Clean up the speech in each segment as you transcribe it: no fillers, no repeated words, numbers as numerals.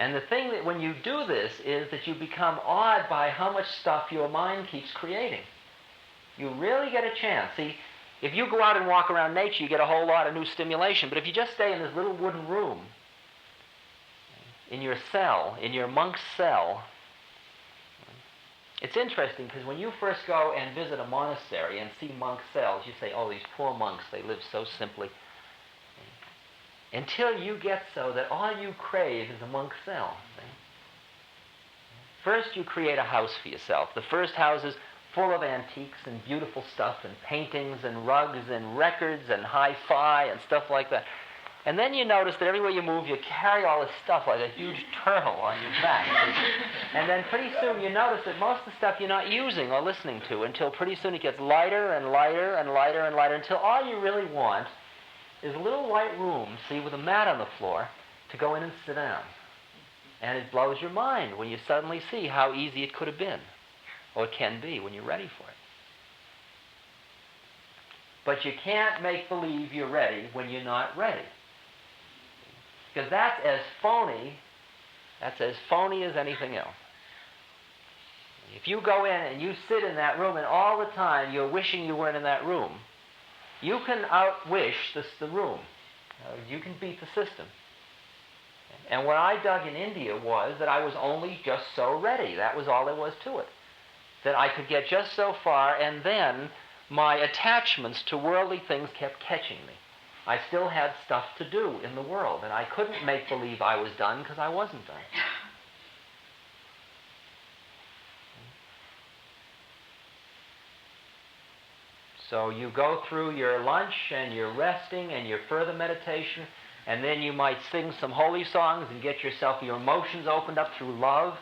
And the thing that when you do this is that you become awed by how much stuff your mind keeps creating. You really get a chance. See, if you go out and walk around nature, you get a whole lot of new stimulation. But if you just stay in this little wooden room, in your cell, in your monk's cell, it's interesting because when you first go and visit a monastery and see monk cells, you say, oh, these poor monks, they live so simply. Until you get so that all you crave is a monk cell. First you create a house for yourself. The first house is full of antiques and beautiful stuff and paintings and rugs and records and hi-fi and stuff like that. And then you notice that everywhere you move, you carry all this stuff like a huge turtle on your back. And then pretty soon you notice that most of the stuff you're not using or listening to until pretty soon it gets lighter and lighter and lighter and lighter until all you really want is a little white room, see, with a mat on the floor to go in and sit down. And it blows your mind when you suddenly see how easy it could have been, or it can be when you're ready for it. But you can't make believe you're ready when you're not ready. Because that's as phony as anything else. If you go in and you sit in that room and all the time you're wishing you weren't in that room, you can outwish the room. You can beat the system. And what I dug in India was that I was only just so ready. That was all there was to it. That I could get just so far, and then my attachments to worldly things kept catching me. I still had stuff to do in the world, and I couldn't make believe I was done because I wasn't done. So you go through your lunch and your resting and your further meditation, and then you might sing some holy songs and get yourself, your emotions opened up through love,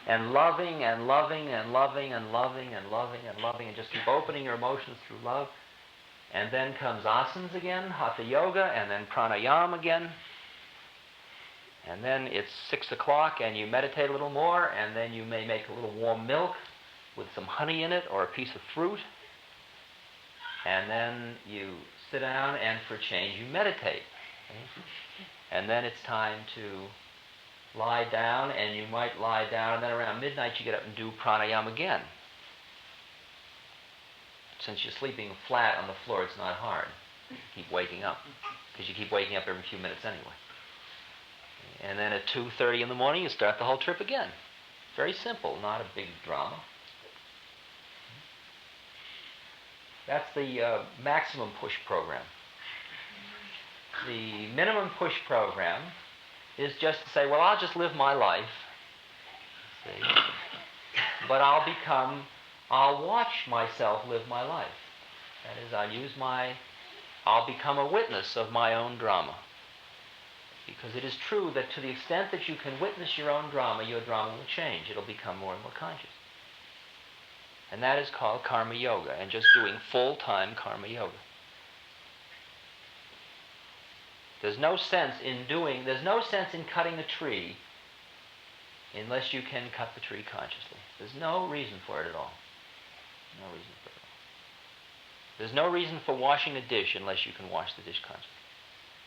and loving and loving and loving and loving and loving and loving, and just keep opening your emotions through love. And then comes asanas again, hatha yoga, and then pranayama again. And then it's 6 o'clock and you meditate a little more, and then you may make a little warm milk with some honey in it or a piece of fruit. And then you sit down and for change you meditate. Okay? And then it's time to lie down, and you might lie down, and then around midnight you get up and do pranayama again. Since you're sleeping flat on the floor, it's not hard. You keep waking up, because you keep waking up every few minutes anyway. And then at 2:30 in the morning, you start the whole trip again. Very simple, not a big drama. That's the maximum push program. The minimum push program is just to say, well, I'll just live my life, see, but I'll watch myself live my life. That is, I'll become a witness of my own drama. Because it is true that to the extent that you can witness your own drama, your drama will change. It'll become more and more conscious. And that is called karma yoga, and just doing full-time karma yoga. There's no sense in cutting a tree unless you can cut the tree consciously. There's no reason for it at all. No reason for it at all. There's no reason for washing a dish unless you can wash the dish consciously.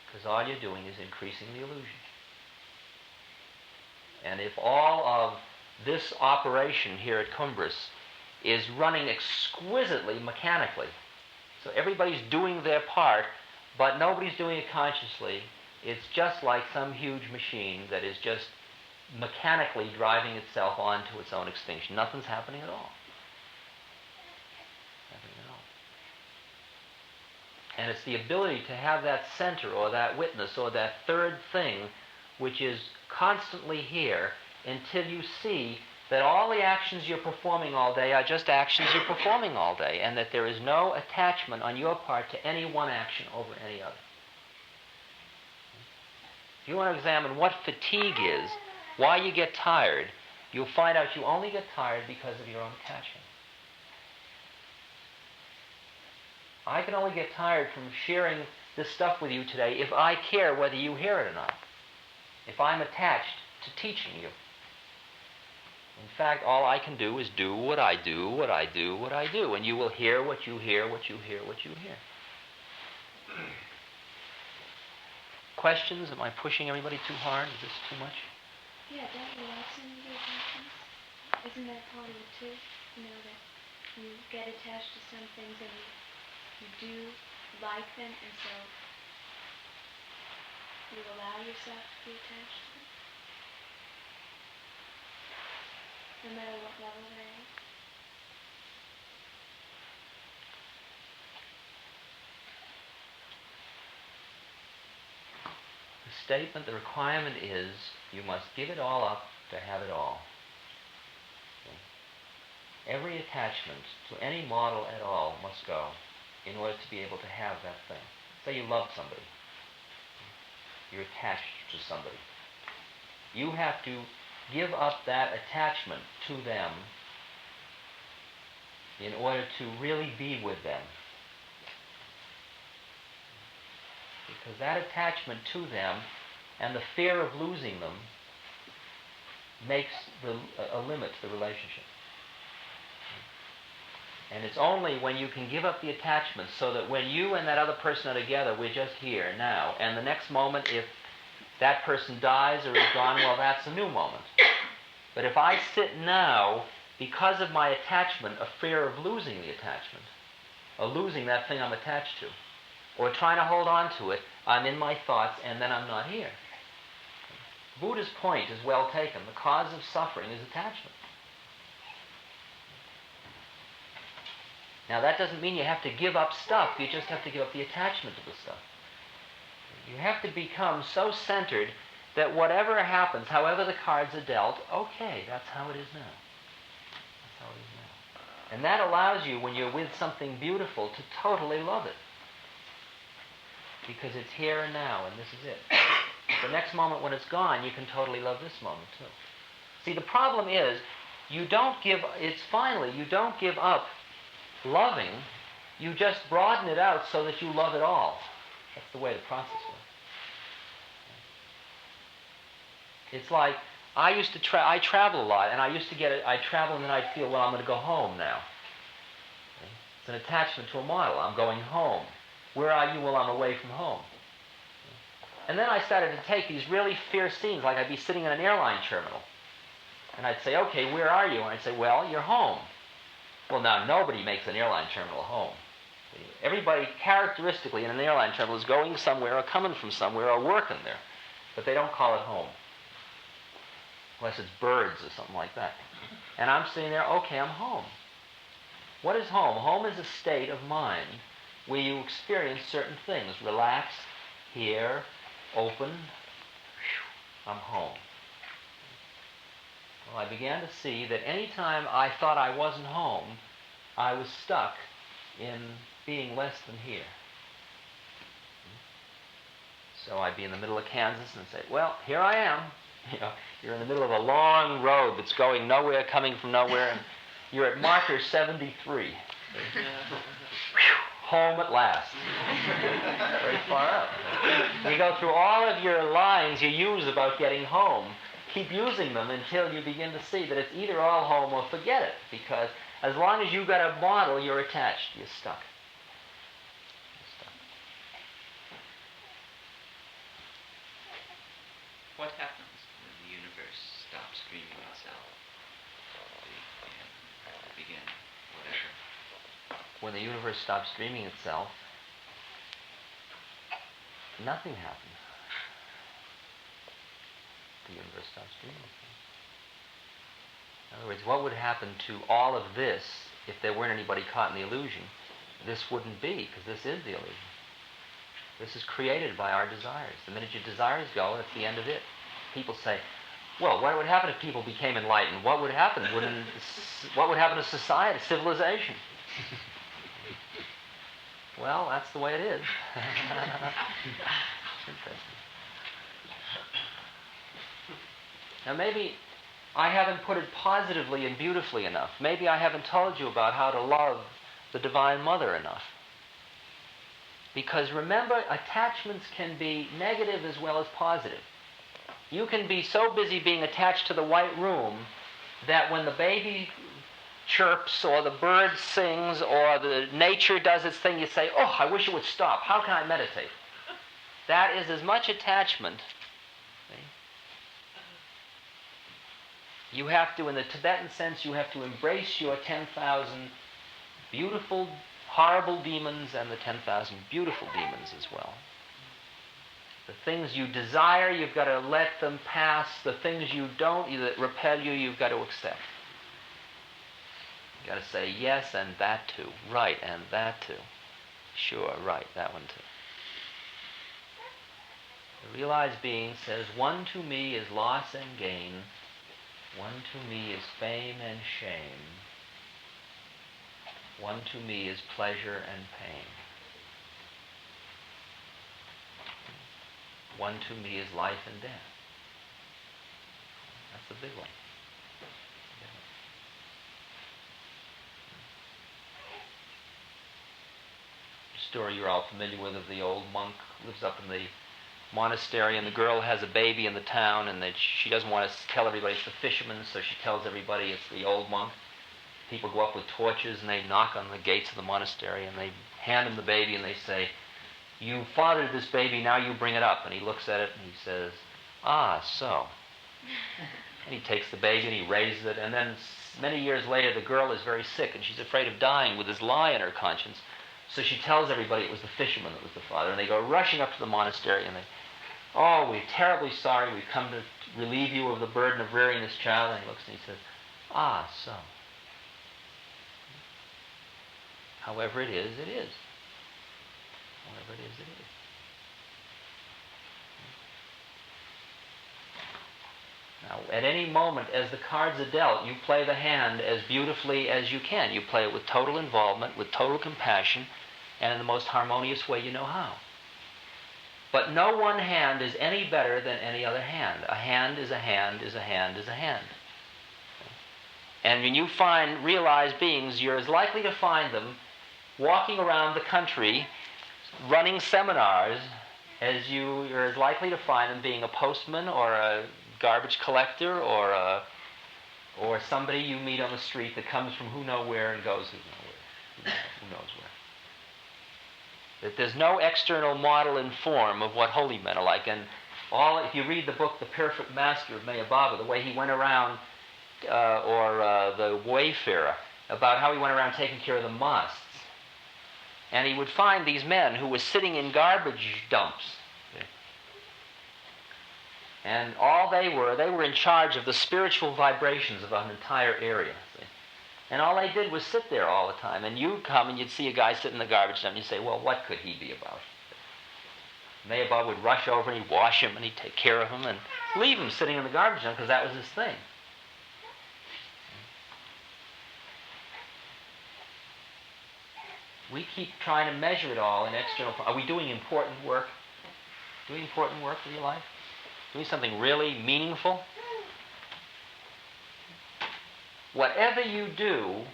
Because all you're doing is increasing the illusion. And if all of this operation here at Cumbres is running exquisitely mechanically, so everybody's doing their part, but nobody's doing it consciously, it's just like some huge machine that is just mechanically driving itself onto its own extinction. Nothing's happening at all. Nothing at all. And it's the ability to have that center or that witness or that third thing which is constantly here until you see that all the actions you're performing all day are just actions you're performing all day, and that there is no attachment on your part to any one action over any other. If you want to examine what fatigue is, why you get tired, you'll find out you only get tired because of your own attachment. I can only get tired from sharing this stuff with you today if I care whether you hear it or not. If I'm attached to teaching you. In fact, all I can do is do what I do, what I do, what I do. And you will hear what you hear, what you hear, what you hear. Questions? Am I pushing everybody too hard? Is this too much? Yeah, don't you like some of the attachments? Isn't that part of it too? You know, that you get attached to some things and you do like them, and so you allow yourself to be attached to them, no matter what level they're at. The statement, the requirement is you must give it all up to have it all. Every attachment to any model at all must go in order to be able to have that thing. Say you love somebody. You're attached to somebody. You have to give up that attachment to them in order to really be with them. Because that attachment to them and the fear of losing them makes a limit to the relationship. And it's only when you can give up the attachment so that when you and that other person are together, we're just here now. And the next moment, if that person dies or is gone, well, that's a new moment. But if I sit now, because of my attachment, a fear of losing the attachment, or losing that thing I'm attached to, or trying to hold on to it, I'm in my thoughts and then I'm not here. Buddha's point is well taken. The cause of suffering is attachment. Now that doesn't mean you have to give up stuff, you just have to give up the attachment to the stuff. You have to become so centered that whatever happens, however the cards are dealt, okay, that's how it is now. That's how it is now. And that allows you, when you're with something beautiful, to totally love it. Because it's here and now, and this is it. The next moment when it's gone, you can totally love this moment too. See, the problem is, you don't give up loving, you just broaden it out so that you love it all. That's the way the process works. It's like, I travel a lot, and I travel and then I feel, well, I'm going to go home now. Okay? It's an attachment to a model. I'm going home. Where are you? Well, I'm away from home. And then I started to take these really fierce scenes, like I'd be sitting in an airline terminal. And I'd say, okay, where are you? And I'd say, well, you're home. Well, now, nobody makes an airline terminal home. Everybody, characteristically, in an airline terminal is going somewhere or coming from somewhere or working there. But they don't call it home. Unless it's birds or something like that. And I'm sitting there, okay, I'm home. What is home? Home is a state of mind where you experience certain things. Relax, here, open, I'm home. Well, I began to see that any time I thought I wasn't home, I was stuck in being less than here. So I'd be in the middle of Kansas and say, well, here I am. You know, you're in the middle of a long road that's going nowhere, coming from nowhere, and you're at marker 73. Home at last. Very far out. You go through all of your lines you use about getting home. Keep using them until you begin to see that it's either all home or forget it. Because as long as you've got a model, you're attached. You're stuck. What happens when the universe stops dreaming itself? Begin, whatever. When the universe stops dreaming itself, nothing happens. The universe stops dreaming itself. In other words, what would happen to all of this if there weren't anybody caught in the illusion? This wouldn't be, because this is the illusion. This is created by our desires. The minute your desires go, that's the end of it. People say, well, what would happen if people became enlightened? What would happen? What would happen to society, civilization? Well, that's the way it is. Interesting. Now maybe I haven't put it positively and beautifully enough. Maybe I haven't told you about how to love the Divine Mother enough. Because remember, attachments can be negative as well as positive. You can be so busy being attached to the white room that when the baby chirps or the bird sings or the nature does its thing, you say, oh, I wish it would stop. How can I meditate? That is as much attachment You have to, in the Tibetan sense, you have to embrace your 10,000 beautiful, horrible demons and the 10,000 beautiful demons as well. The things you desire, you've got to let them pass. The things you don't, that repel you, you've got to accept. You've got to say yes, and that too. Right, and that too. Sure, right, that one too. The realized being says, one to me is loss and gain. One to me is fame and shame. One to me is pleasure and pain. One to me is life and death. That's the big one. The story you're all familiar with of the old monk who lives up in the monastery, and the girl has a baby in the town, and that she doesn't want to tell everybody it's the fisherman, so she tells everybody it's the old monk. People go up with torches and they knock on the gates of the monastery and they hand him the baby and they say, "You fathered this baby, now you bring it up." And he looks at it and he says, "Ah, so." And he takes the baby and he raises it, and then many years later the girl is very sick and she's afraid of dying with this lie in her conscience. So she tells everybody it was the fisherman that was the father, and they go rushing up to the monastery and they, "Oh, we're terribly sorry, we've come to relieve you of the burden of rearing this child." And he looks and he says, "Ah, so. However it is, it is. However it is, it is." Now, at any moment, as the cards are dealt, you play the hand as beautifully as you can. You play it with total involvement, with total compassion, and in the most harmonious way you know how. But no one hand is any better than any other hand. A hand is a hand is a hand is a hand. And when you find realized beings, you're as likely to find them walking around the country running seminars as you're as likely to find them being a postman or a garbage collector or somebody you meet on the street that comes from who knows where and goes who knows where. That there's no external model and form of what holy men are like. And if you read the book The Perfect Master of Meher Baba, the way he went around, the Wayfarer, about how he went around taking care of the moths. And he would find these men who were sitting in garbage dumps. And all they were in charge of the spiritual vibrations of an entire area. And all they did was sit there all the time. And you'd come and you'd see a guy sitting in the garbage dump and you'd say, "Well, what could he be about?" Meher Baba would rush over and he'd wash him and he'd take care of him and leave him sitting in the garbage dump because that was his thing. We keep trying to measure it all in external. Are we doing important work? Doing important work in your life? Doing something really meaningful? Whatever you do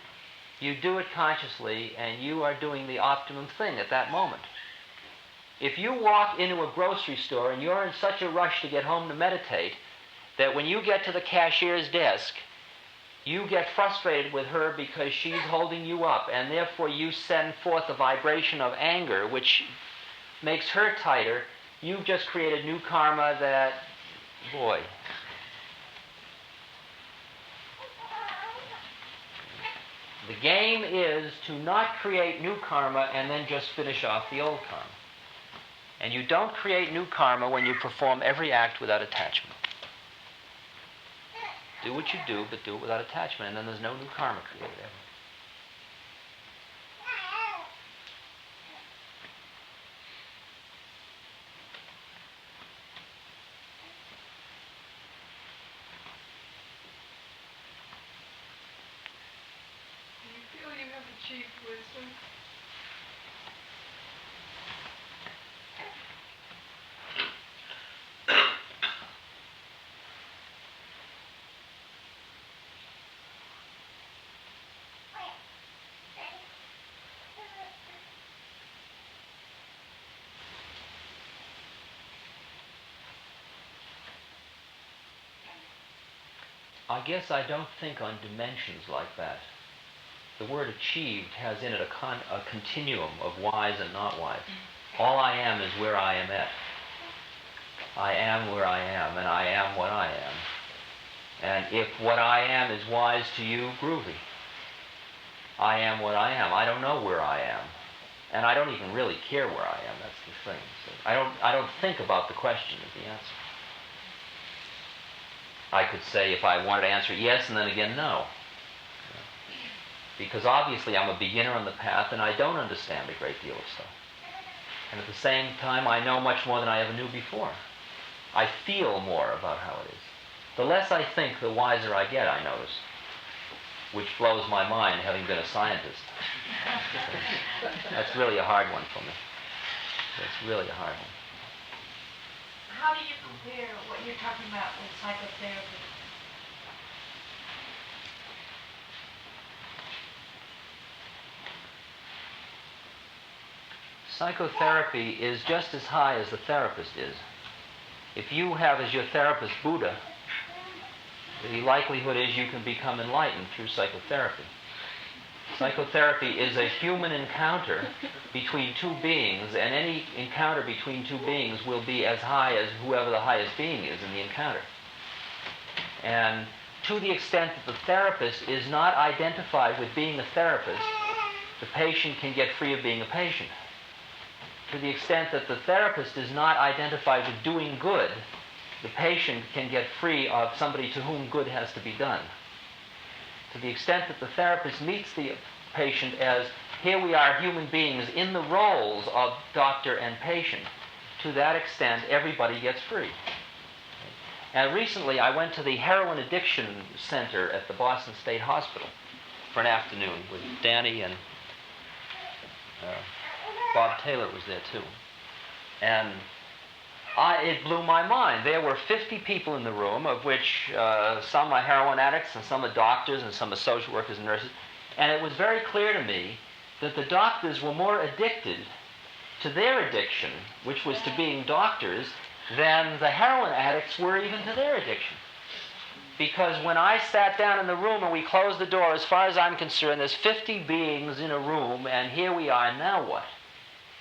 it consciously, and you are doing the optimum thing at that moment. If you walk into a grocery store and you're in such a rush to get home to meditate that when you get to the cashier's desk, you get frustrated with her because she's holding you up, and therefore you send forth a vibration of anger which makes her tighter, you've just created new karma that, boy. The game is to not create new karma and then just finish off the old karma. And you don't create new karma when you perform every act without attachment. Do what you do, but do it without attachment, and then there's no new karma created ever. Do you feel you have achieved wisdom? I guess I don't think on dimensions like that. The word achieved has in it a continuum of wise and not wise. All I am is where I am at. I am where I am, and I am what I am. And if what I am is wise to you, groovy. I am what I am. I don't know where I am. And I don't even really care where I am. That's the thing. So I don't think about the question as the answer. I could say, if I wanted to answer yes and then again no. Because obviously I'm a beginner on the path and I don't understand a great deal of stuff. And at the same time, I know much more than I ever knew before. I feel more about how it is. The less I think, the wiser I get, I notice. Which blows my mind, having been a scientist. That's really a hard one for me. That's really a hard one. How do you compare what you're talking about with psychotherapy? Psychotherapy is just as high as the therapist is. If you have as your therapist Buddha, the likelihood is you can become enlightened through psychotherapy. Psychotherapy is a human encounter between two beings, and any encounter between two beings will be as high as whoever the highest being is in the encounter. And to the extent that the therapist is not identified with being a therapist, the patient can get free of being a patient. To the extent that the therapist is not identified with doing good, the patient can get free of somebody to whom good has to be done. To the extent that the therapist meets the patient as, here we are human beings in the roles of doctor and patient, to that extent everybody gets free. And recently I went to the heroin addiction center at the Boston State Hospital for an afternoon with Danny, and Bob Taylor was there too. And it blew my mind. There were 50 people in the room, of which some are heroin addicts and some are doctors and some are social workers and nurses. And it was very clear to me that the doctors were more addicted to their addiction, which was to being doctors, than the heroin addicts were even to their addiction. Because when I sat down in the room and we closed the door, as far as I'm concerned, there's 50 beings in a room, and here we are, now what?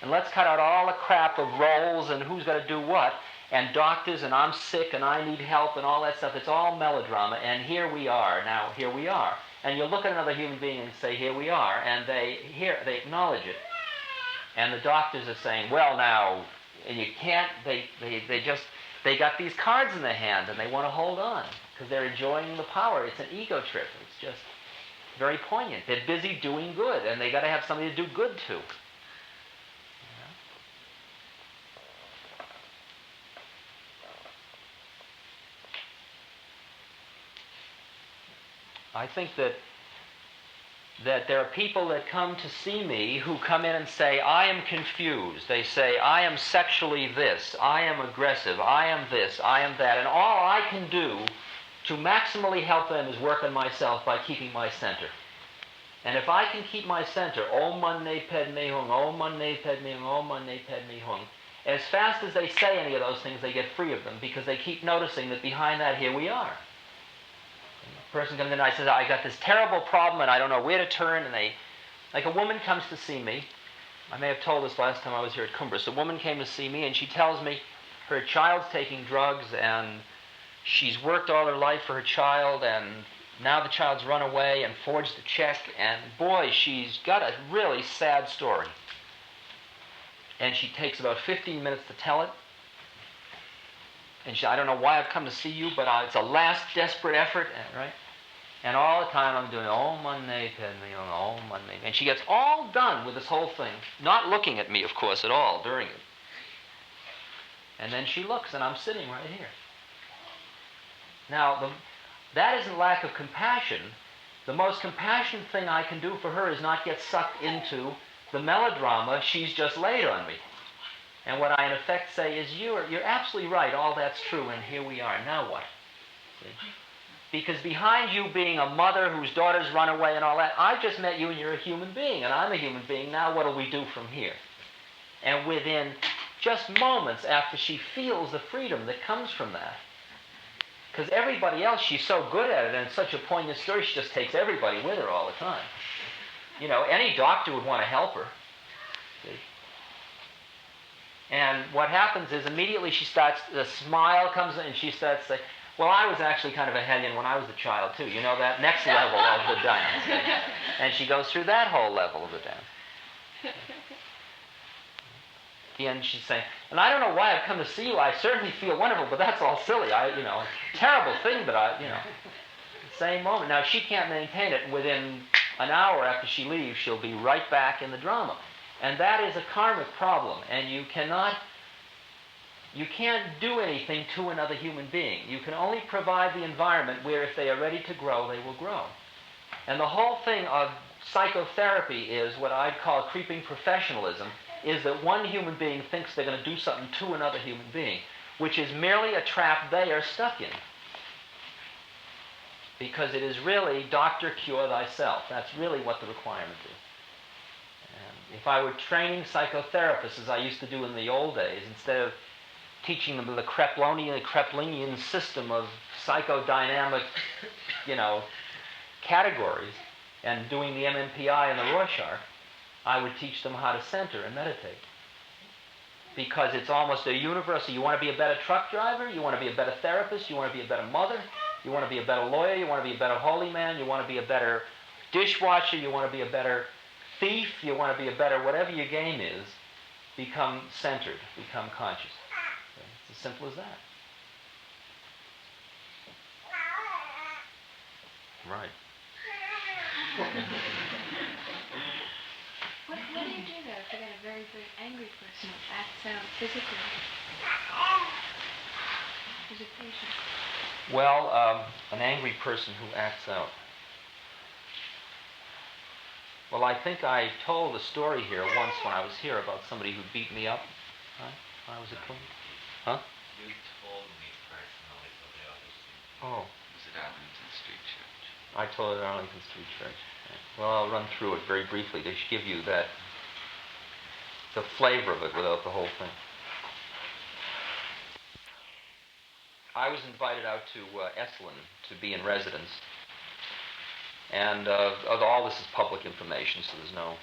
And let's cut out all the crap of roles and who's got to do what, and doctors, and I'm sick, and I need help, and all that stuff. It's all melodrama, and here we are. Now, here we are. And you look at another human being and say, here we are, and they acknowledge it. And the doctors are saying, well, now, and you can't, they got these cards in their hand, and they want to hold on, because they're enjoying the power. It's an ego trip. It's just very poignant. They're busy doing good, and they got to have somebody to do good to. I think that there are people that come to see me who come in and say, I am confused. They say, I am sexually this, I am aggressive, I am this, I am that. And all I can do to maximally help them is work on myself by keeping my center. And if I can keep my center, Om Mani Padme Hum, Om Mani Padme Hum, Om Mani Padme Hum, as fast as they say any of those things, they get free of them, because they keep noticing that behind that, here we are. A person comes in and I says, I got this terrible problem and I don't know where to turn, and like a woman comes to see me. I may have told this last time I was here at Cumbres. A woman came to see me and she tells me her child's taking drugs and she's worked all her life for her child, and now the child's run away and forged the check, and boy, she's got a really sad story. And she takes about 15 minutes to tell it. And she, I don't know why I've come to see you, but it's a last desperate effort, right? And all the time I'm doing, Om Mani Padme Hum, Om Mani. And she gets all done with this whole thing, not looking at me, of course, at all during it. And then she looks, and I'm sitting right here. Now, that isn't lack of compassion. The most compassionate thing I can do for her is not get sucked into the melodrama she's just laid on me. And what I, in effect, say is, you're absolutely right, all that's true, and here we are. Now what? See? Because behind you being a mother whose daughters run away and all that, I've just met you and you're a human being, and I'm a human being. Now what do we do from here? And within just moments after she feels the freedom that comes from that, because everybody else, she's so good at it, and it's such a poignant story, she just takes everybody with her all the time. You know, any doctor would want to help her. See? And what happens is immediately she starts, the smile comes in and she starts saying, Well, I was actually kind of a hellion when I was a child, too. You know that next level of the dance. And she goes through that whole level of the dance. And she's saying, and I don't know why I've come to see you. I certainly feel wonderful, but that's all silly. Terrible thing, but same moment. Now, she can't maintain it. Within an hour after she leaves, she'll be right back in the drama. And that is a karmic problem. And you can't do anything to another human being. You can only provide the environment where if they are ready to grow, they will grow. And the whole thing of psychotherapy is what I'd call creeping professionalism, is that one human being thinks they're going to do something to another human being, which is merely a trap they are stuck in. Because it is really doctor cure thyself. That's really what the requirement is. And if I were training psychotherapists, as I used to do in the old days, instead of teaching them the Kreplinian system of psychodynamic, categories, and doing the MMPI and the Rorschach, I would teach them how to center and meditate. Because it's almost a universal. You want to be a better truck driver? You want to be a better therapist? You want to be a better mother? You want to be a better lawyer? You want to be a better holy man? You want to be a better dishwasher? You want to be a better thief? You want to be a better whatever your game is? Become centered. Become conscious. It's as simple as that. Right. What do you do though if you get a very, very angry person who acts out physically? Who's a patient? Well, an angry person who acts out. Well, I think I told a story here once when I was here about somebody who beat me up. Right? When I was a twin. Huh? You told me personally, but I always Oh. it was at Arlington Street Church. I told it at Arlington Street Church. Well, I'll run through it very briefly to give you the flavor of it without the whole thing. I was invited out to Esalen to be in residence. And all this is public information, so there's no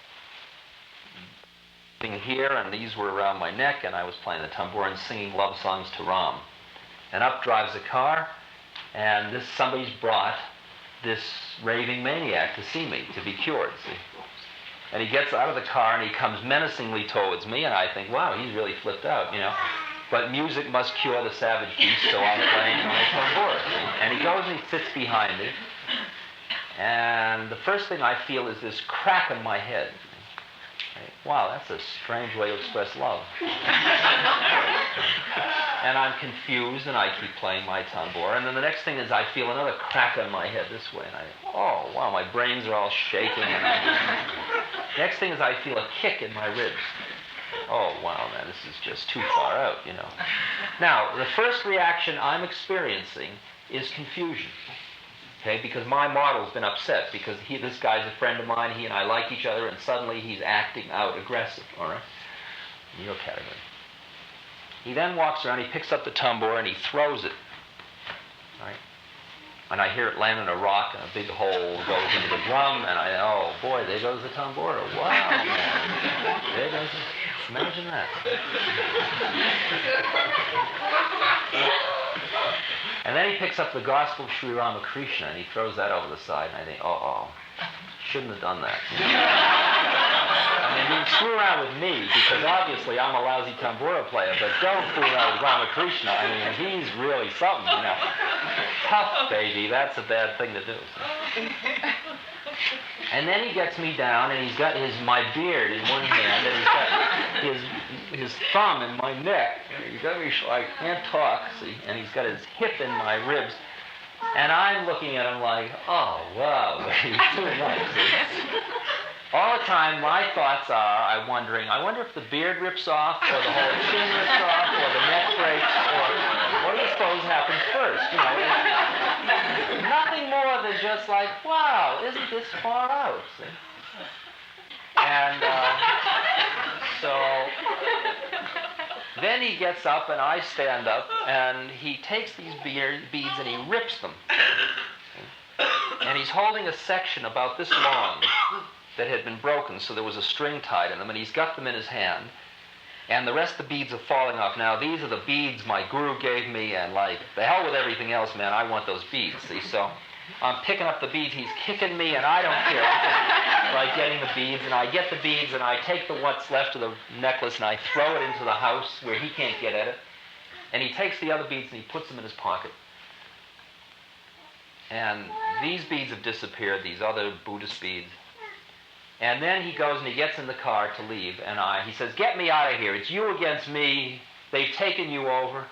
thing here, and these were around my neck, and I was playing the tambour and singing love songs to Ram. And up drives a car, and somebody's brought this raving maniac to see me, to be cured, see. And he gets out of the car and he comes menacingly towards me, and I think, wow, he's really flipped out, But music must cure the savage beast, so I'm playing my tambour. And he goes and he sits behind me, and the first thing I feel is this crack in my head. Wow, that's a strange way to express love. And I'm confused, and I keep playing my tambour. And then the next thing is I feel another crack on my head this way. And oh, wow, my brains are all shaking. Next thing is I feel a kick in my ribs. Oh, wow, man, this is just too far out, Now, the first reaction I'm experiencing is confusion. Okay, because my model's been upset because this guy's a friend of mine, he and I like each other, and suddenly he's acting out aggressive, all right? In your category. He then walks around, he picks up the tambour, and he throws it, all right? And I hear it land on a rock, and a big hole goes into the drum, and oh boy, there goes the tambour. Wow, man. There goes it. Imagine that. And then he picks up the Gospel of Sri Ramakrishna and he throws that over the side, and I think, shouldn't have done that. I mean, you screw around with me because obviously I'm a lousy tambura player, but don't fool around with Ramakrishna. I mean, he's really something, Tough, baby, that's a bad thing to do. And then he gets me down, and he's got my beard in one hand, and he's got his thumb in my neck. He's got me so I can't talk, see, and he's got his hip in my ribs. And I'm looking at him like, oh, wow, he's too much. See? All the time, my thoughts are, I wonder if the beard rips off, or the whole chin rips off, or the neck breaks, or what do you suppose happens first? Nothing more than just like, wow, isn't this far out? See? And so then he gets up, and I stand up, and he takes these beads and he rips them. And he's holding a section about this long that had been broken, so there was a string tied in them, and he's got them in his hand. and the rest of the beads are falling off. Now, these are the beads my guru gave me, and like, the hell with everything else, man, I want those beads, see? So I'm picking up the beads, he's kicking me, and I don't care. I'm just, like, getting the beads, and I get the beads, and I take the what's left of the necklace, and I throw it into the house where he can't get at it. And he takes the other beads, and he puts them in his pocket. And these beads have disappeared, these other Buddhist beads. And then he goes and he gets in the car to leave, and he says, get me out of here. It's you against me. They've taken you over.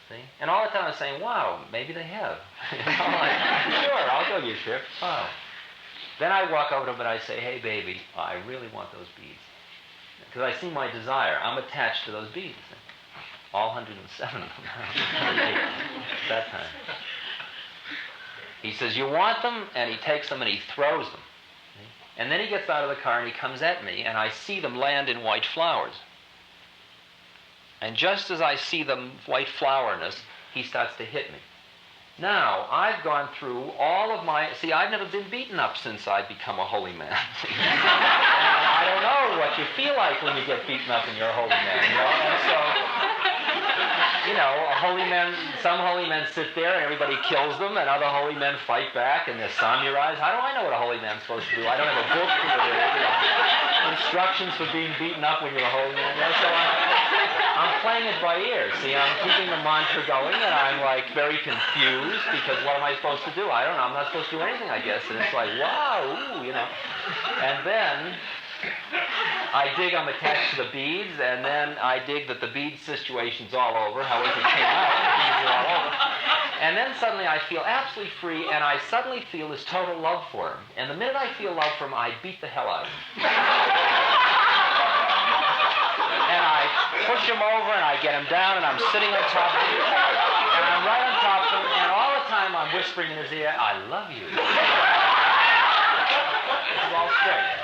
See? And all the time I'm saying, wow, maybe they have. I'm like, sure, I'll go your trip. Oh. Then I walk over to him and I say, hey, baby, I really want those beads. Because I see my desire. I'm attached to those beads. All 107 of them. That time. He says, you want them? And he takes them and he throws them. And then he gets out of the car and he comes at me, and I see them land in white flowers. And just as I see the white flowerness, he starts to hit me. Now, I've gone through all of my... See, I've never been beaten up since I've become a holy man. And I don't know what you feel like when you get beaten up and you're a holy man, you know? And so, you know, some holy men sit there and everybody kills them, and other holy men fight back and they're samurai's. How do I know what a holy man's supposed to do? I don't have a book with instructions for being beaten up when you're a holy man. You know? So I'm playing it by ear. See, I'm keeping the mantra going, and I'm like very confused because what am I supposed to do? I don't know. I'm not supposed to do anything, I guess. And it's like, wow, ooh, you know. And then I dig I'm attached to the beads, and then I dig that the bead situation's all over. However it came out, the beads are all over. And then suddenly I feel absolutely free, and I suddenly feel this total love for him. And the minute I feel love for him, I beat the hell out of him. And I push him over, and I get him down, and I'm sitting on top of him, and I'm right on top of him, and all the time I'm whispering in his ear, I love you. This is all straight.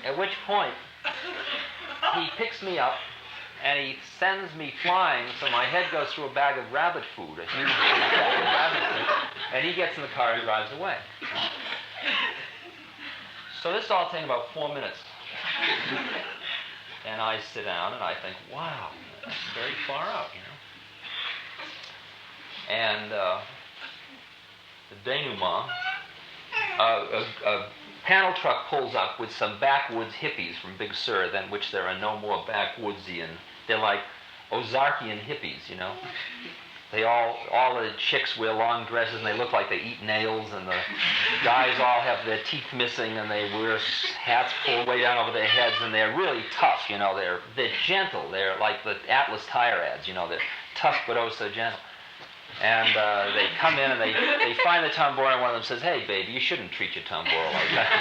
At which point, he picks me up, and he sends me flying, so my head goes through a bag of rabbit food, a huge bag of rabbit food, and he gets in the car and drives away. So this is all taking about 4 minutes. And I sit down and I think, wow, that's very far out, you know. And the denouement, a panel truck pulls up with some backwoods hippies from Big Sur, than which there are no more backwoodsy, they're like Ozarkian hippies, you know. They all the chicks wear long dresses and they look like they eat nails, and the guys all have their teeth missing and they wear hats pulled way down over their heads, and they're really tough, you know. They're gentle. They're like the Atlas tire ads, you know. They're tough but oh so gentle. And they come in and they find the tambora, and one of them says, hey, baby, you shouldn't treat your tambora like that.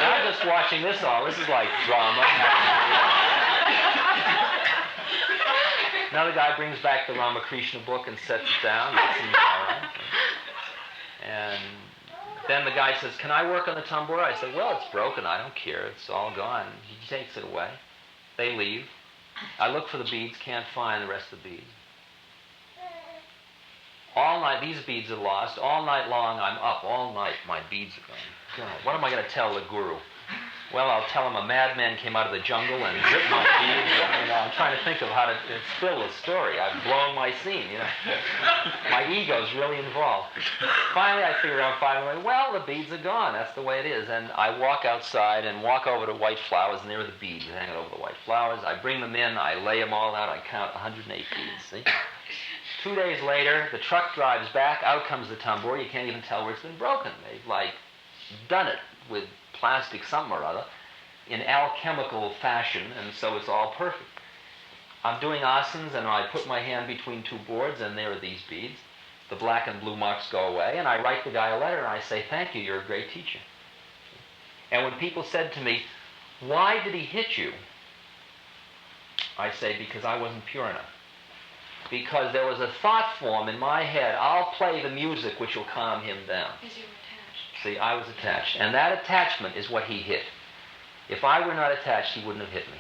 And I'm just watching this all. This is like drama. Another guy brings back the Ramakrishna book and sets it down. It seems all right. And then the guy says, can I work on the tambora? I said, well, it's broken. I don't care. It's all gone. He takes it away. They leave. I look for the beads, can't find the rest of the beads. All night, these beads are lost. All night long, I'm up. All night, my beads are gone. God, what am I going to tell the guru? Well, I'll tell him a madman came out of the jungle and ripped my beads. And, you know, I'm trying to think of how to spill the story. I've blown my scene, you know. My ego's really involved. Finally, I figure out finally, well, the beads are gone. That's the way it is. And I walk outside and walk over to white flowers, and there are the beads hanging over the white flowers. I bring them in. I lay them all out. I count 108 beads, see? 2 days later, the truck drives back. Out comes the tambor. You can't even tell where it's been broken. They've, like, done it with plastic something or other in alchemical fashion, and so it's all perfect. I'm doing asanas, and I put my hand between two boards, and there are these beads. The black and blue marks go away, and I write the guy a letter, and I say, thank you, you're a great teacher. And when people said to me, why did he hit you? I say, because I wasn't pure enough. Because there was a thought form in my head, I'll play the music which will calm him down. Because you were attached. See, I was attached. And that attachment is what he hit. If I were not attached, he wouldn't have hit me.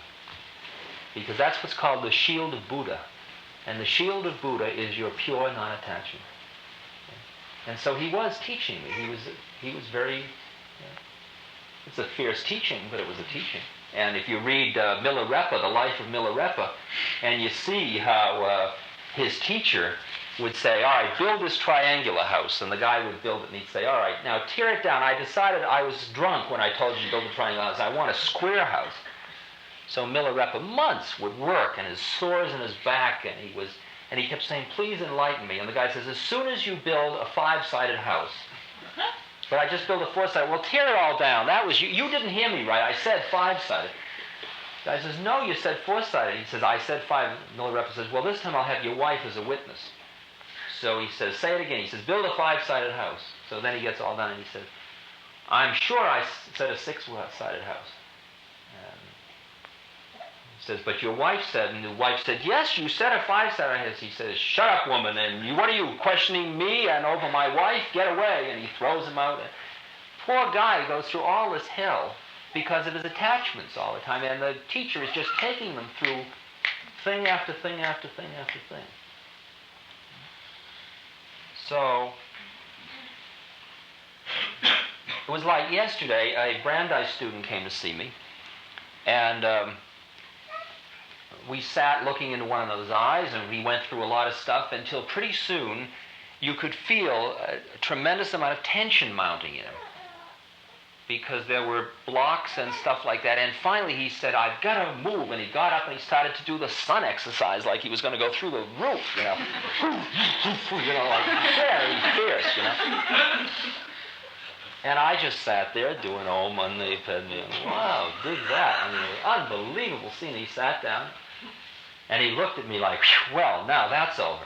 Because that's what's called the shield of Buddha. And the shield of Buddha is your pure non-attachment. And so he was teaching me. He was very, it's a fierce teaching, but it was a teaching. And if you read Milarepa, the life of Milarepa, and you see how his teacher would say, all right, build this triangular house. And the guy would build it, and he'd say, all right, now tear it down. I decided, I was drunk when I told you to build a triangular house. I want a square house. So Milarepa months would work, and his sores in his back, and he kept saying, please enlighten me. And the guy says, as soon as you build a 5-sided house, but I just built a 4-sided. Well, tear it all down. That was you. You didn't hear me right. I said 5-sided. The guy says, no, you said 4-sided. He says, I said 5. Milarepa says, well, this time I'll have your wife as a witness. So he says, say it again. He says, build a 5-sided house. So then he gets all done, and he says, I'm sure I said a 6-sided house. He says, but your wife said, and the wife said, yes, you said a 5-sided house. He says, shut up, woman, and what are you, questioning me and over my wife? Get away. And he throws him out. Poor guy goes through all this hell because of his attachments all the time, and the teacher is just taking them through thing after thing after thing after thing. So, it was like yesterday, a Brandeis student came to see me, and we sat looking into one another's eyes, and we went through a lot of stuff until pretty soon you could feel a tremendous amount of tension mounting in him because there were blocks and stuff like that. And finally he said, I've got to move. And he got up and he started to do the sun exercise like he was going to go through the roof, you know. Like very fierce, you know. And I just sat there doing Om Mani Padme. Wow, dig that. I mean, unbelievable scene. He sat down. And he looked at me like, well, now that's over.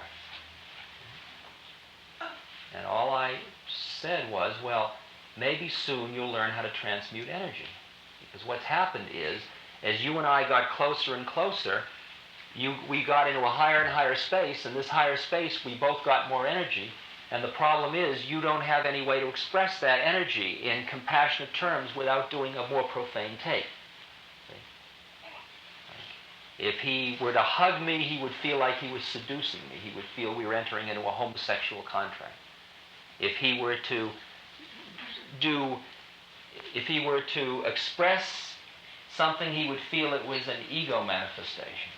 And all I said was, well, maybe soon you'll learn how to transmute energy. Because what's happened is, as you and I got closer and closer, we got into a higher and higher space, and this higher space, we both got more energy. And the problem is, you don't have any way to express that energy in compassionate terms without doing a more profane take. If he were to hug me, he would feel like he was seducing me. He would feel we were entering into a homosexual contract. If he were to express something, he would feel it was an ego manifestation.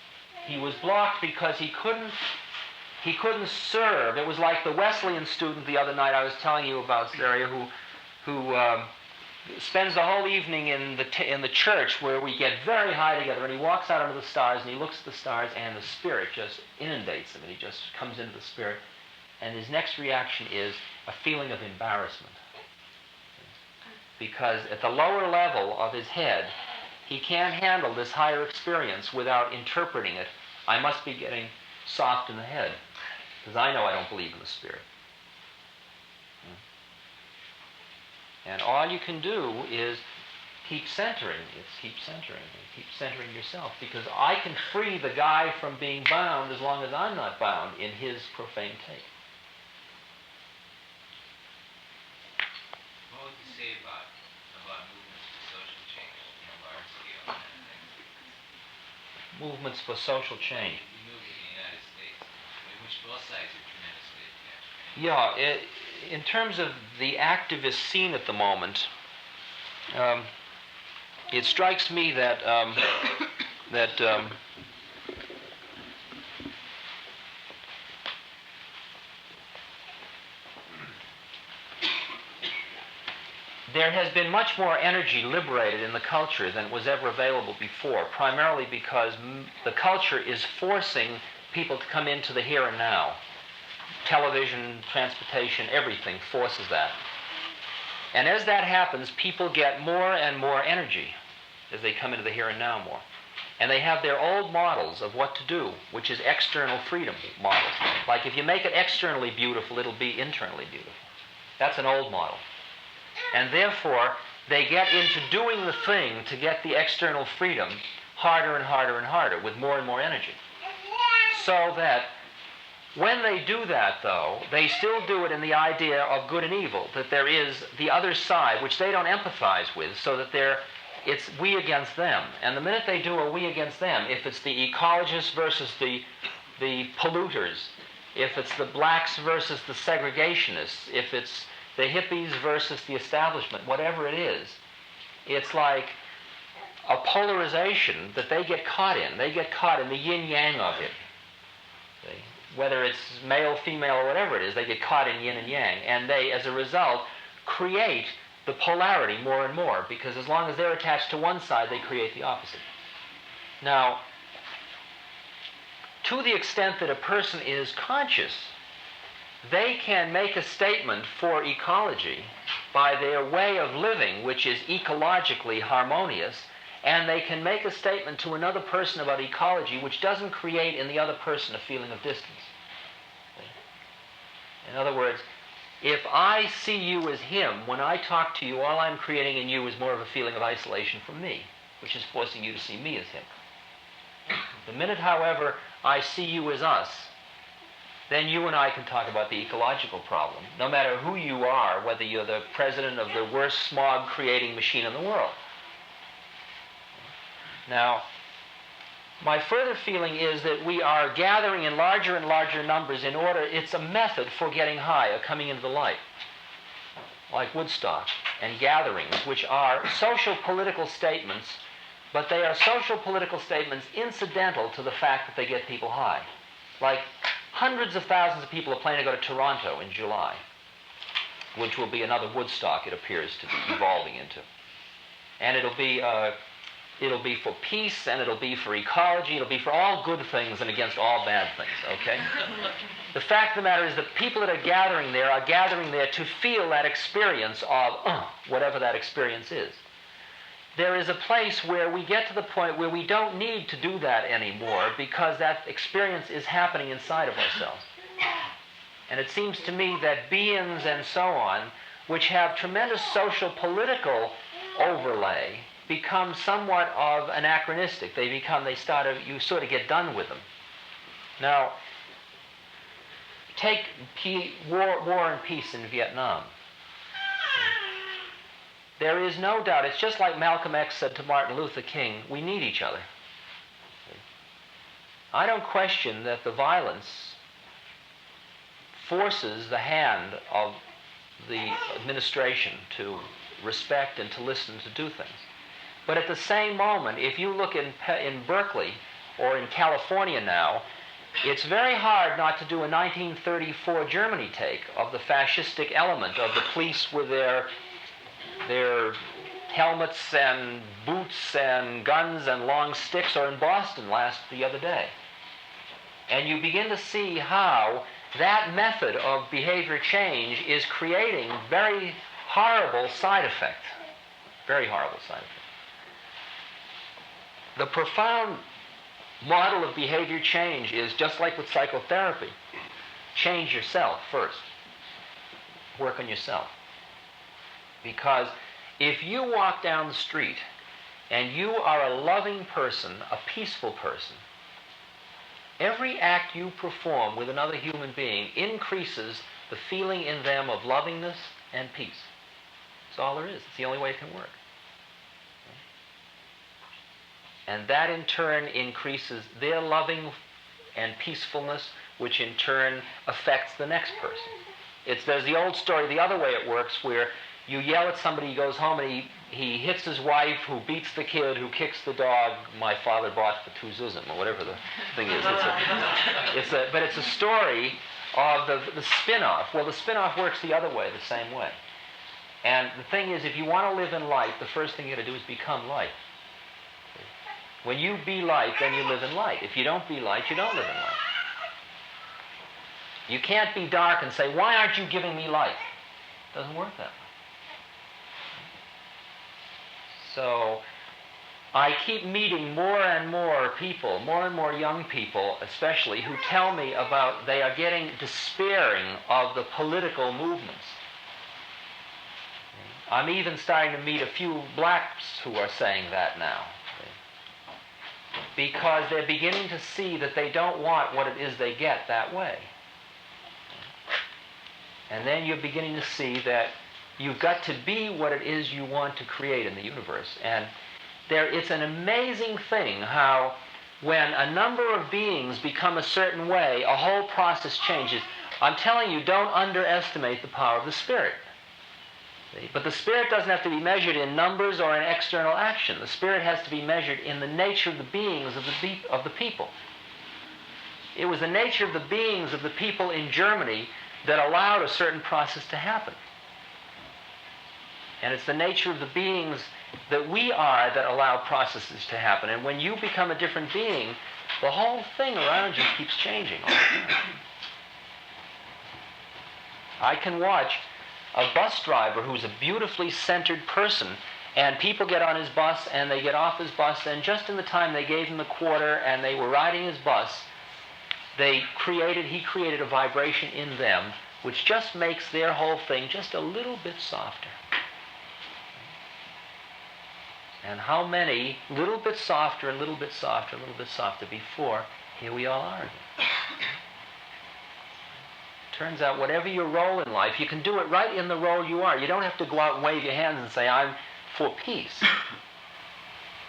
He was blocked because he couldn't serve. It was like the Wesleyan student the other night I was telling you about, Zaria, who spends the whole evening in the church where we get very high together, and he walks out into the stars, and he looks at the stars, and the spirit just inundates him, and he just comes into the spirit, and his next reaction is a feeling of embarrassment. Because at the lower level of his head, he can't handle this higher experience without interpreting it. I must be getting soft in the head, because I know I don't believe in the spirit. And all you can do is keep centering. Keep centering yourself. Because I can free the guy from being bound as long as I'm not bound in his profane take. What would you say about movements for social change on a large scale kind of thing? Movements for social change. You move in the United States, in which both sides are tremendously attached. Yeah, in terms of the activist scene at the moment, it strikes me that there has been much more energy liberated in the culture than was ever available before, primarily because the culture is forcing people to come into the here and now. Television, transportation, everything forces that. And as that happens, people get more and more energy as they come into the here and now more. And they have their old models of what to do, which is external freedom models. Like if you make it externally beautiful, it'll be internally beautiful. That's an old model. And therefore, they get into doing the thing to get the external freedom harder and harder and harder with more and more energy. So that when they do that, though, they still do it in the idea of good and evil, that there is the other side, which they don't empathize with, so that it's we against them. And the minute they do a we against them, if it's the ecologists versus the polluters, if it's the blacks versus the segregationists, if it's the hippies versus the establishment, whatever it is, it's like a polarization that they get caught in. They get caught in the yin-yang of it. See? Whether it's male, female, or whatever it is, they get caught in yin and yang. And they, as a result, create the polarity more and more, because as long as they're attached to one side, they create the opposite. Now, to the extent that a person is conscious, they can make a statement for ecology by their way of living, which is ecologically harmonious, and they can make a statement to another person about ecology which doesn't create in the other person a feeling of distance. In other words, if I see you as him, when I talk to you, all I'm creating in you is more of a feeling of isolation from me, which is forcing you to see me as him. The minute, however, I see you as us, then you and I can talk about the ecological problem, no matter who you are, whether you're the president of the worst smog-creating machine in the world. Now, my further feeling is that we are gathering in larger and larger numbers in order, it's a method for getting high, or coming into the light, like Woodstock, and gatherings, which are social political statements, but they are social political statements incidental to the fact that they get people high. Like hundreds of thousands of people are planning to go to Toronto in July, which will be another Woodstock, it appears to be evolving into. And it'll be for peace, and it'll be for ecology, it'll be for all good things and against all bad things, okay? The fact of the matter is that people that are gathering there to feel that experience of whatever that experience is. There is a place where we get to the point where we don't need to do that anymore because that experience is happening inside of ourselves. And it seems to me that beings and so on, which have tremendous social political overlay, become somewhat of anachronistic. You sort of get done with them. Now, take war and peace in Vietnam. There is no doubt, it's just like Malcolm X said to Martin Luther King, we need each other. I don't question that the violence forces the hand of the administration to respect and to listen, to do things. But at the same moment, if you look in Berkeley or in California now, it's very hard not to do a 1934 Germany take of the fascistic element of the police with their helmets and boots and guns and long sticks, or in Boston the other day. And you begin to see how that method of behavior change is creating very horrible side effects. Very horrible side effects. The profound model of behavior change is just like with psychotherapy. Change yourself first. Work on yourself. Because if you walk down the street and you are a loving person, a peaceful person, every act you perform with another human being increases the feeling in them of lovingness and peace. That's all there is. It's the only way it can work. And that in turn increases their loving and peacefulness, which in turn affects the next person. There's the old story, the other way it works, where you yell at somebody, he goes home and he hits his wife, who beats the kid, who kicks the dog. My father bought the Tuzism, or whatever the thing is. But it's a story of the spin-off. Well, the spin-off works the other way, the same way. And the thing is, if you want to live in light, the first thing you got to do is become light. When you be light, then you live in light. If you don't be light, you don't live in light. You can't be dark and say, why aren't you giving me light? It doesn't work that way. So I keep meeting more and more people, more and more young people especially, who tell me about they are getting despairing of the political movements. I'm even starting to meet a few blacks who are saying that now. Because they're beginning to see that they don't want what it is they get that way. And then you're beginning to see that you've got to be what it is you want to create in the universe. And it's an amazing thing how when a number of beings become a certain way, a whole process changes. I'm telling you, don't underestimate the power of the Spirit. But the Spirit doesn't have to be measured in numbers or in external action. The Spirit has to be measured in the nature of the beings of the people. It was the nature of the beings of the people in Germany that allowed a certain process to happen. And it's the nature of the beings that we are that allow processes to happen. And when you become a different being, the whole thing around you keeps changing all the time. I can watch a bus driver who's a beautifully centered person, and people get on his bus and they get off his bus, and just in the time they gave him a quarter and they were riding his bus, he created a vibration in them which just makes their whole thing just a little bit softer. And how many little bit softer, a little bit softer, a little bit softer before here we all are again. Turns out whatever your role in life, you can do it right in the role you are. You don't have to go out and wave your hands and say, I'm for peace.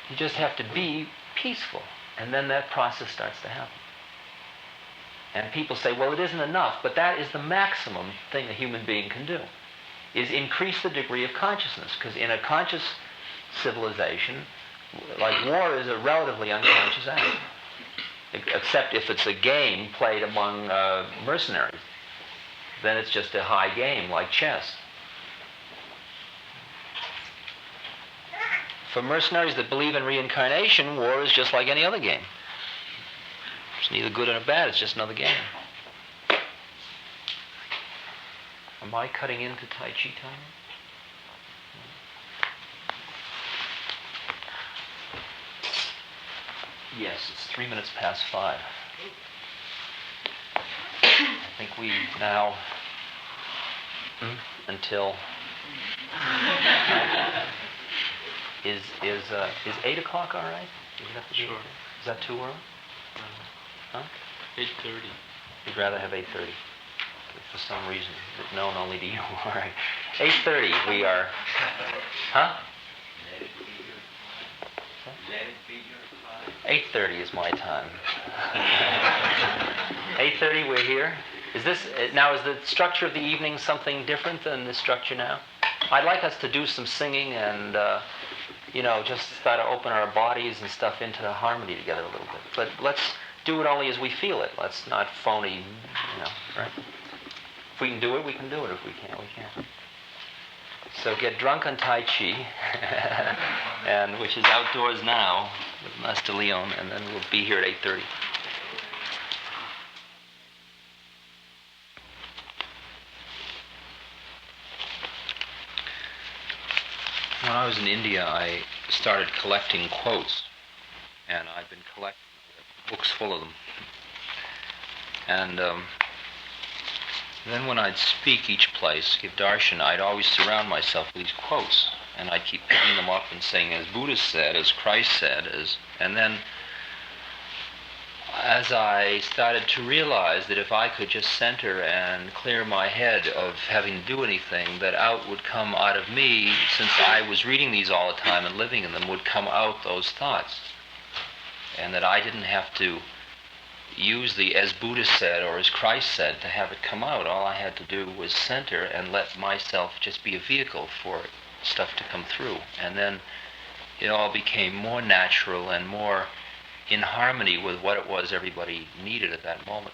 You just have to be peaceful. And then that process starts to happen. And people say, well, it isn't enough. But that is the maximum thing a human being can do, is increase the degree of consciousness. Because in a conscious civilization, like war is a relatively unconscious act. Except if it's a game played among mercenaries. Then it's just a high game like chess. For mercenaries that believe in reincarnation, war is just like any other game. It's neither good nor bad, it's just another game. Am I cutting into Tai Chi time? Yes, it's 3 minutes past 5. I think we now, until, is 8 o'clock all right? Sure. Is that too early? Huh? 8:30. You'd rather have 8:30? For some reason, known only to you. All right. 8:30, we are, huh? 8:30 is my time. 8:30, we're here. Is the structure of the evening something different than the structure now? I'd like us to do some singing and, just start to open our bodies and stuff into the harmony together a little bit. But let's do it only as we feel it. Let's not phony, right? If we can do it, we can do it. If we can't, we can't. So get drunk on Tai Chi, and which is outdoors now with Master Leon, and then we'll be here at 8:30. When I was in India, I started collecting quotes, and I've been collecting books full of them. And then when I'd speak each place, give darshan, I'd always surround myself with these quotes, and I'd keep picking them up and saying, as Buddha said, as Christ said, and then as I started to realize that if I could just center and clear my head of having to do anything, that out would come out of me, since I was reading these all the time and living in them, would come out those thoughts. And that I didn't have to use the as Buddha said or as Christ said to have it come out. All I had to do was center and let myself just be a vehicle for stuff to come through. And then it all became more natural and more in harmony with what it was everybody needed at that moment.